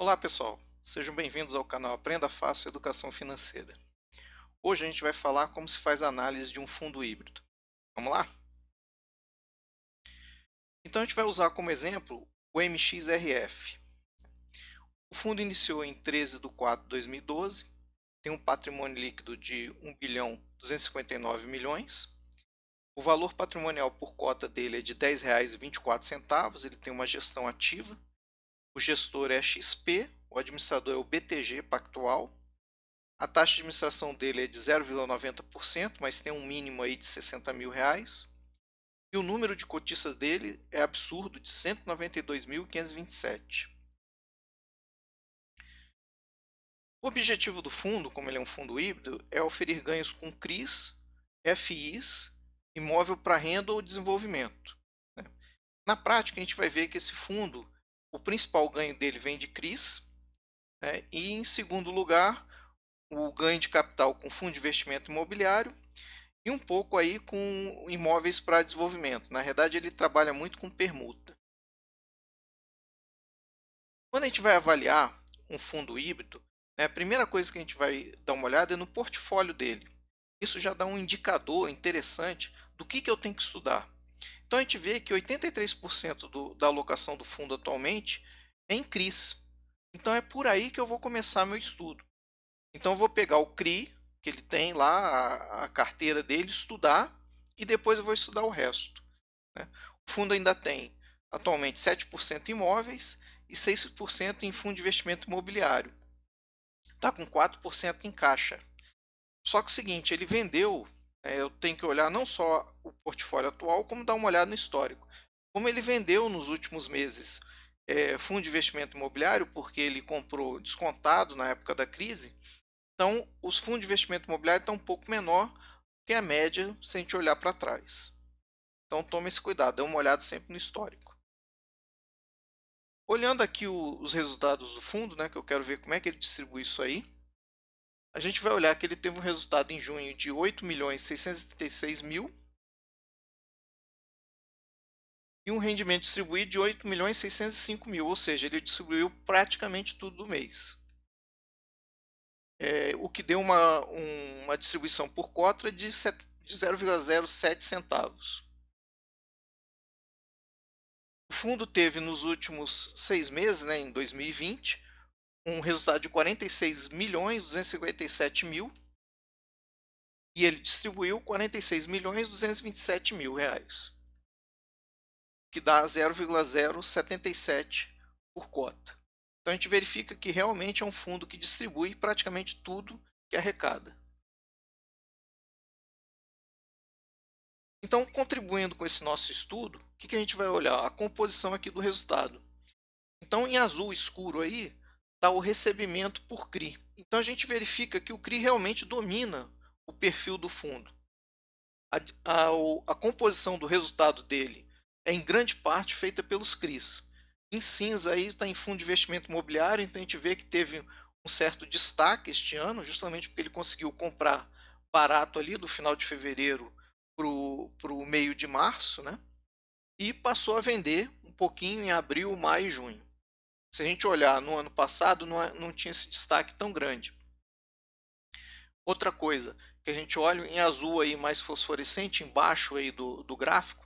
Olá pessoal, sejam bem-vindos ao canal Aprenda Fácil Educação Financeira. Hoje a gente vai falar como se faz a análise de um fundo híbrido. Vamos lá? Então a gente vai usar como exemplo o MXRF. O fundo iniciou em 13 de 4 de 2012, tem um patrimônio líquido de 1.259 milhões. O valor patrimonial por cota dele é de R$ 10,24, ele tem uma gestão ativa. O gestor é XP, o administrador é o BTG Pactual. A taxa de administração dele é de 0,90%, mas tem um mínimo aí de R$ 60.000. E o número de cotistas dele é absurdo, de 192.527. O objetivo do fundo, como ele é um fundo híbrido, é oferir ganhos com CRIs, FIs, imóvel para renda ou desenvolvimento, né? Na prática, a gente vai ver que esse fundo, o principal ganho dele vem de CRIs, né? E em segundo lugar, o ganho de capital com fundo de investimento imobiliário e um pouco aí com imóveis para desenvolvimento. Na verdade, ele trabalha muito com permuta. Quando a gente vai avaliar um fundo híbrido, né, a primeira coisa que a gente vai dar uma olhada é no portfólio dele. Isso já dá um indicador interessante do que eu tenho que estudar. Então a gente vê que 83% da alocação do fundo atualmente é em CRIs. Então é por aí que eu vou começar meu estudo. Então eu vou pegar o CRI, que ele tem lá, a carteira dele, estudar, e depois eu vou estudar o resto, né? O fundo ainda tem atualmente 7% em imóveis e 6% em fundo de investimento imobiliário. Está com 4% em caixa. Só que é o seguinte, ele vendeu, eu tenho que olhar não só o portfólio atual, como dar uma olhada no histórico. Como ele vendeu nos últimos meses fundo de investimento imobiliário, porque ele comprou descontado na época da crise, então os fundos de investimento imobiliário estão um pouco menor que a média se a gente olhar para trás. Então tome esse cuidado, dê uma olhada sempre no histórico. Olhando aqui os resultados do fundo, né, que eu quero ver como é que ele distribui isso aí, a gente vai olhar que ele teve um resultado em junho de 8.636.000 e um rendimento distribuído de 8.605.000, ou seja, ele distribuiu praticamente tudo do mês. O que deu uma distribuição por cota de 0,07 centavos. O fundo teve nos últimos 6 meses, né, em 2020, um resultado de 46.257.000 e ele distribuiu 46.227.000 reais, que dá 0,077 por cota. Então a gente verifica que realmente é um fundo que distribui praticamente tudo que arrecada. Então, contribuindo com esse nosso estudo, o que a gente vai olhar? A composição aqui do resultado. Então, em azul escuro aí, está o recebimento por CRI. Então, a gente verifica que o CRI realmente domina o perfil do fundo. A composição do resultado dele é em grande parte feita pelos CRIs. Em cinza aí está em fundo de investimento imobiliário, então a gente vê que teve um certo destaque este ano, justamente porque ele conseguiu comprar barato ali do final de fevereiro para o meio de março, né? E passou a vender um pouquinho em abril, maio e junho. Se a gente olhar no ano passado, não tinha esse destaque tão grande. Outra coisa que a gente olha em azul aí mais fosforescente embaixo aí do gráfico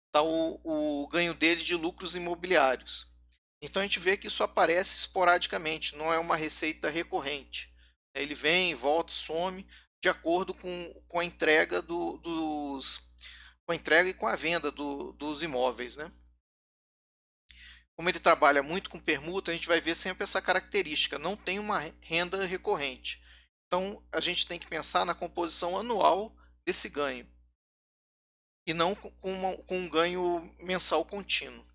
está o ganho dele de lucros imobiliários. Então a gente vê que isso aparece esporadicamente, não é uma receita recorrente. Ele vem, volta, some de acordo com a entrega com a entrega e com a venda dos imóveis, né? Como ele trabalha muito com permuta, a gente vai ver sempre essa característica, não tem uma renda recorrente. Então, a gente tem que pensar na composição anual desse ganho e não com um ganho mensal contínuo.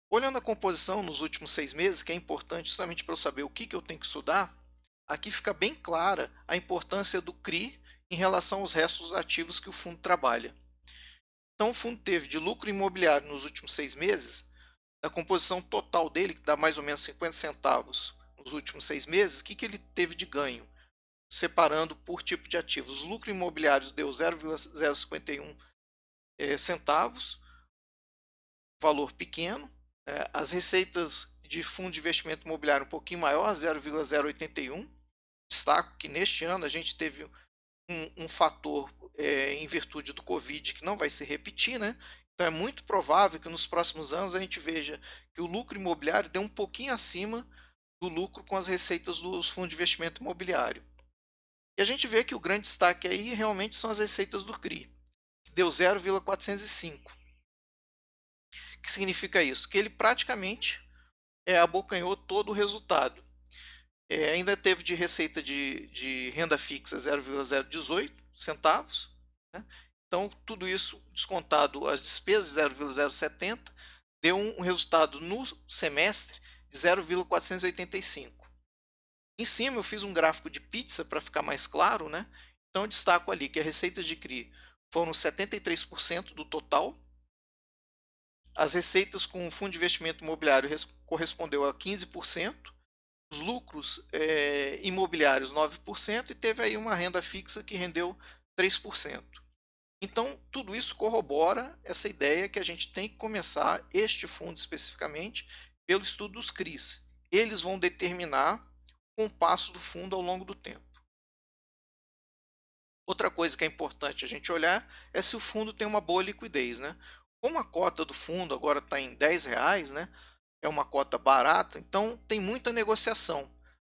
Olhando a composição nos últimos 6 meses, que é importante justamente para eu saber o que eu tenho que estudar, aqui fica bem clara a importância do CRI em relação aos restos ativos que o fundo trabalha. Então, o fundo teve de lucro imobiliário nos últimos 6 meses, da composição total dele, que dá mais ou menos 50 centavos nos últimos 6 meses, o que ele teve de ganho? Separando por tipo de ativos. Os lucros imobiliários deu 0,051 centavos, valor pequeno. As receitas de fundo de investimento imobiliário um pouquinho maior, 0,081. Destaco que neste ano a gente teve um fator, em virtude do Covid, que não vai se repetir, né? Então é muito provável que nos próximos anos a gente veja que o lucro imobiliário dê um pouquinho acima do lucro com as receitas dos fundos de investimento imobiliário. E a gente vê que o grande destaque aí realmente são as receitas do CRI, que deu 0,405. O que significa isso? Que ele praticamente abocanhou todo o resultado. Ainda teve de receita de renda fixa 0,018 centavos, né? Então, tudo isso descontado as despesas de 0,070, deu um resultado no semestre de 0,485. Em cima eu fiz um gráfico de pizza para ficar mais claro, né? Então eu destaco ali que as receitas de CRI foram 73% do total, as receitas com o fundo de investimento imobiliário correspondeu a 15%, os lucros imobiliários 9% e teve aí uma renda fixa que rendeu 3%. Então, tudo isso corrobora essa ideia que a gente tem que começar este fundo especificamente pelo estudo dos CRIs. Eles vão determinar o compasso do fundo ao longo do tempo. Outra coisa que é importante a gente olhar é se o fundo tem uma boa liquidez, né? Como a cota do fundo agora está em R$ 10, né? É uma cota barata, então tem muita negociação.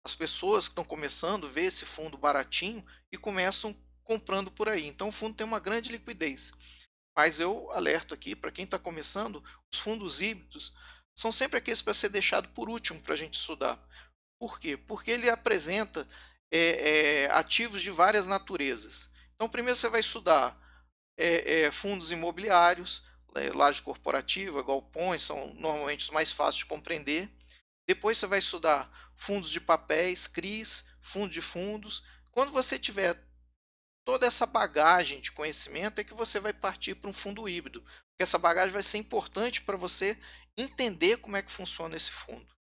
As pessoas que estão começando vê esse fundo baratinho e começam comprando por aí. Então o fundo tem uma grande liquidez. Mas eu alerto aqui para quem está começando, os fundos híbridos são sempre aqueles para ser deixado por último para a gente estudar. Por quê? Porque ele apresenta ativos de várias naturezas. Então, primeiro você vai estudar fundos imobiliários, laje corporativa, galpões, são normalmente os mais fáceis de compreender. Depois você vai estudar fundos de papéis, CRIs, fundo de fundos. Quando você tiver toda essa bagagem de conhecimento, é que você vai partir para um fundo híbrido, porque essa bagagem vai ser importante para você entender como é que funciona esse fundo.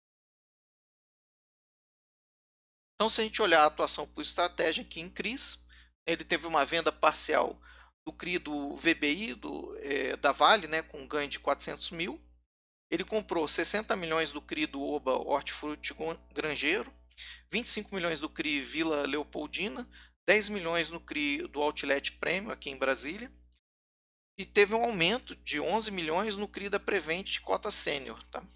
Então, se a gente olhar a atuação por estratégia aqui em CRIs, ele teve uma venda parcial do CRI do VBI, da Vale, né, com um ganho de 400 mil. Ele comprou 60 milhões do CRI do Oba Hortifruti Grangeiro, 25 milhões do CRI Vila Leopoldina, 10 milhões no CRI do Outlet Premium aqui em Brasília, e teve um aumento de 11 milhões no CRI da Prevent Cota Sênior. Tá?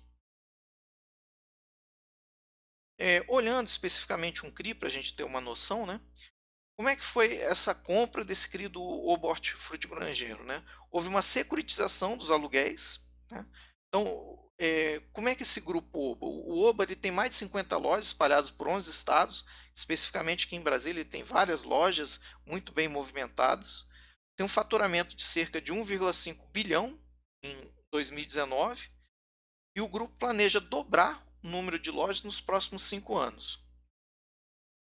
Olhando especificamente um CRI, para a gente ter uma noção, né? Como é que foi essa compra desse CRI do Oba Hortifruti Grangeiro, né? Houve uma securitização dos aluguéis, né? Então, como é que esse grupo Oba? O Oba ele tem mais de 50 lojas espalhadas por 11 estados, especificamente aqui em Brasília ele tem várias lojas muito bem movimentadas, tem um faturamento de cerca de 1,5 bilhão em 2019 e o grupo planeja dobrar o número de lojas nos próximos 5 anos.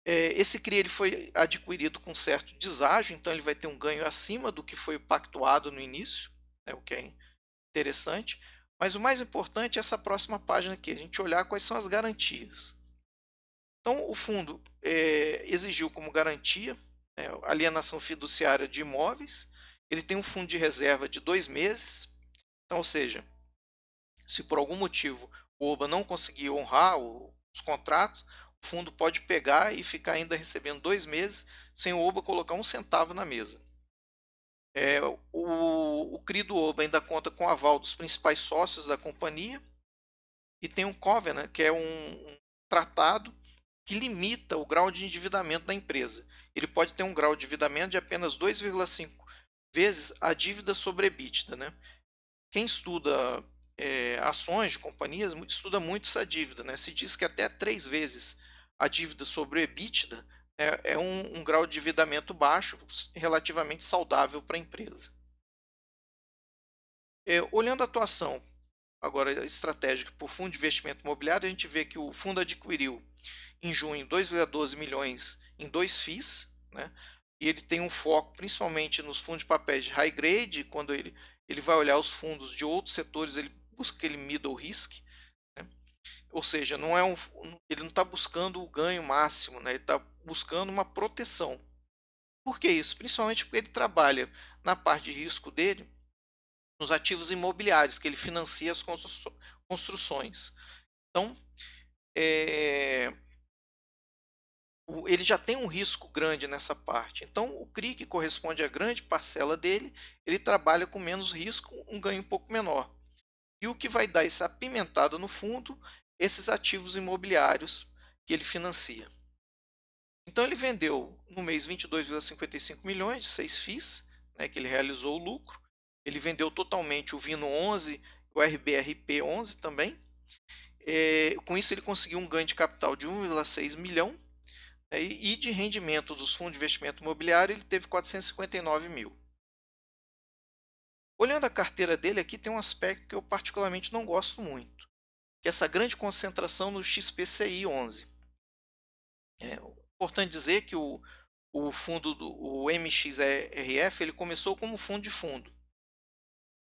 Esse CRI ele foi adquirido com certo deságio, então ele vai ter um ganho acima do que foi pactuado no início, né, o que é interessante. Mas o mais importante é essa próxima página aqui, a gente olhar quais são as garantias. Então, o fundo exigiu como garantia alienação fiduciária de imóveis, ele tem um fundo de reserva de 2 meses, então, ou seja, se por algum motivo o OBA não conseguir honrar os contratos, o fundo pode pegar e ficar ainda recebendo 2 meses sem o OBA colocar um centavo na mesa. O CRI do OBA ainda conta com o aval dos principais sócios da companhia e tem um covenant, que é um tratado que limita o grau de endividamento da empresa. Ele pode ter um grau de endividamento de apenas 2,5 vezes a dívida sobre EBITDA, né? Quem estuda ações de companhias estuda muito essa dívida, né? Se diz que até 3 vezes a dívida sobre o EBITDA é um grau de endividamento baixo, relativamente saudável para a empresa. Olhando a atuação agora estratégica por fundo de investimento imobiliário, a gente vê que o fundo adquiriu em junho 2,12 milhões em 2 FIIs, né? E ele tem um foco principalmente nos fundos de papéis de high grade, quando ele vai olhar os fundos de outros setores, ele busca aquele middle risk, né? Ou seja, ele não está buscando o ganho máximo, né? Ele está buscando uma proteção. Por que isso? Principalmente porque ele trabalha na parte de risco dele nos ativos imobiliários, que ele financia as construções. Então, eh, ele já tem um risco grande nessa parte. Então, o CRI, que corresponde à grande parcela dele, ele trabalha com menos risco, um ganho um pouco menor. E o que vai dar essa apimentada no fundo, esses ativos imobiliários que ele financia. Então ele vendeu no mês 22,55 milhões de 6 FIIs, né, que ele realizou o lucro. Ele vendeu totalmente o Vino 11, o RBRP 11 também. Com isso ele conseguiu um ganho de capital de 1,6 milhão, né, e de rendimento dos fundos de investimento imobiliário ele teve 459 mil. Olhando a carteira dele aqui tem um aspecto que eu particularmente não gosto muito, que é essa grande concentração no XPCI 11. É importante dizer que o fundo do o MXRF ele começou como fundo de fundo.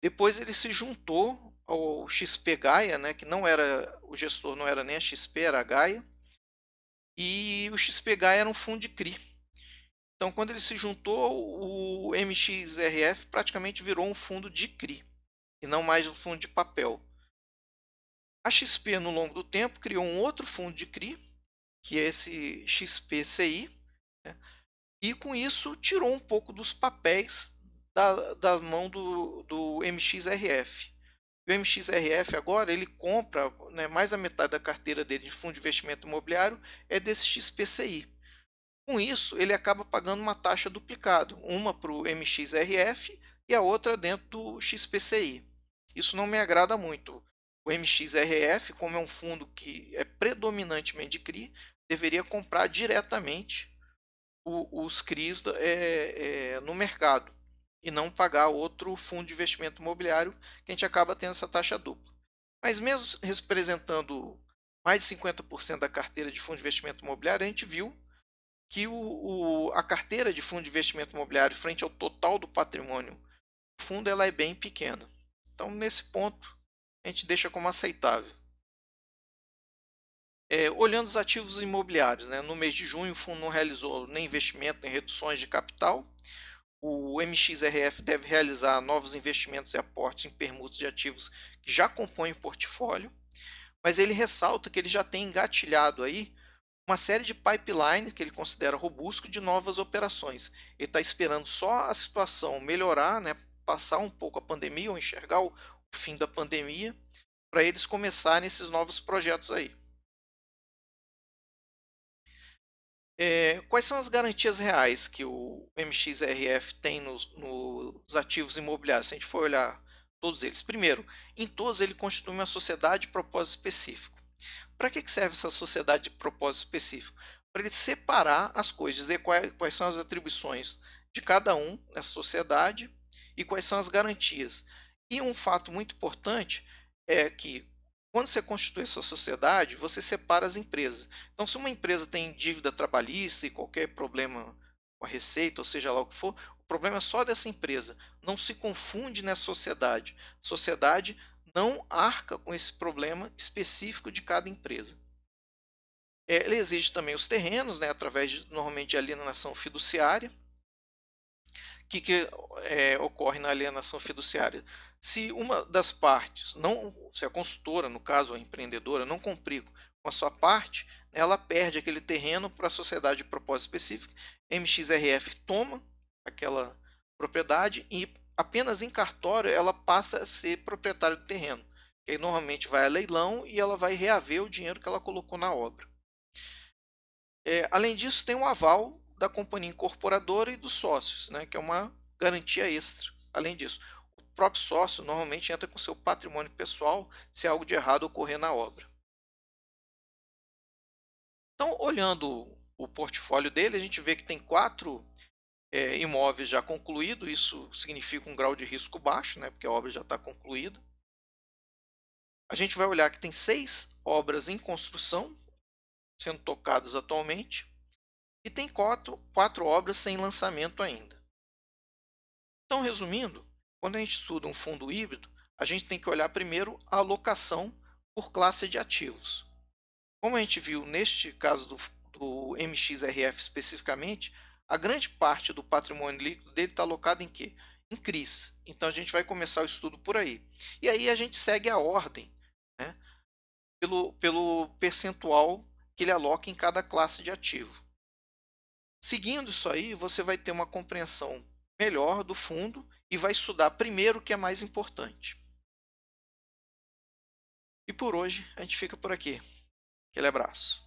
Depois ele se juntou ao XP Gaia, né, que não era o gestor, não era nem a XP, era a Gaia, e o XP Gaia era um fundo de CRI. Então, quando ele se juntou, o MXRF praticamente virou um fundo de CRI, e não mais um fundo de papel. A XP, no longo do tempo, criou um outro fundo de CRI, que é esse XPCI, né, e com isso tirou um pouco dos papéis da mão do MXRF. O MXRF agora ele compra, né, mais da metade da carteira dele de fundo de investimento imobiliário é desse XPCI. Com isso, ele acaba pagando uma taxa duplicada, uma para o MXRF e a outra dentro do XPCI. Isso não me agrada muito. O MXRF, como é um fundo que é predominantemente de CRI, deveria comprar diretamente os CRIs no mercado e não pagar outro fundo de investimento imobiliário que a gente acaba tendo essa taxa dupla. Mas mesmo representando mais de 50% da carteira de fundo de investimento imobiliário, a gente viu que a carteira de fundo de investimento imobiliário frente ao total do patrimônio do fundo ela é bem pequena. Então, nesse ponto, a gente deixa como aceitável. Olhando os ativos imobiliários, né, no mês de junho o fundo não realizou nem investimento nem reduções de capital. O MXRF deve realizar novos investimentos e aportes em permutas de ativos que já compõem o portfólio, mas ele ressalta que ele já tem engatilhado aí uma série de pipeline que ele considera robusto de novas operações. Ele está esperando só a situação melhorar, né, passar um pouco a pandemia ou enxergar o fim da pandemia para eles começarem esses novos projetos aí. Quais são as garantias reais que o MXRF tem nos ativos imobiliários? Se a gente for olhar todos eles. Primeiro, em todos ele constitui uma sociedade de propósito específico. Para que serve essa sociedade de propósito específico? Para ele separar as coisas, dizer quais são as atribuições de cada um nessa sociedade e quais são as garantias. E um fato muito importante é que quando você constitui essa sociedade, você separa as empresas. Então, se uma empresa tem dívida trabalhista e qualquer problema com a receita, ou seja lá o que for, o problema é só dessa empresa. Não se confunde nessa sociedade. Sociedade não arca com esse problema específico de cada empresa. Ele exige também os terrenos, né, através normalmente de alienação fiduciária. O que ocorre na alienação fiduciária? Se uma das partes, se a consultora, no caso a empreendedora, não cumprir com a sua parte, ela perde aquele terreno para a sociedade de propósito específico. MXRF toma aquela propriedade e apenas em cartório ela passa a ser proprietária do terreno. Que aí normalmente vai a leilão e ela vai reaver o dinheiro que ela colocou na obra. Além disso, tem um aval da companhia incorporadora e dos sócios, né, que é uma garantia extra. Além disso, o próprio sócio normalmente entra com seu patrimônio pessoal se algo de errado ocorrer na obra. Então, olhando o portfólio dele, a gente vê que tem 4 imóveis já concluídos, isso significa um grau de risco baixo, né, porque a obra já está concluída. A gente vai olhar que tem 6 obras em construção, sendo tocadas atualmente, e tem 4 obras sem lançamento ainda. Então, resumindo, quando a gente estuda um fundo híbrido, a gente tem que olhar primeiro a alocação por classe de ativos. Como a gente viu neste caso do MXRF especificamente, a grande parte do patrimônio líquido dele está alocado em quê? Em CRIs. Então a gente vai começar o estudo por aí. E aí a gente segue a ordem, né, pelo percentual que ele aloca em cada classe de ativo. Seguindo isso aí, você vai ter uma compreensão melhor do fundo e vai estudar primeiro o que é mais importante. E por hoje a gente fica por aqui. Aquele abraço.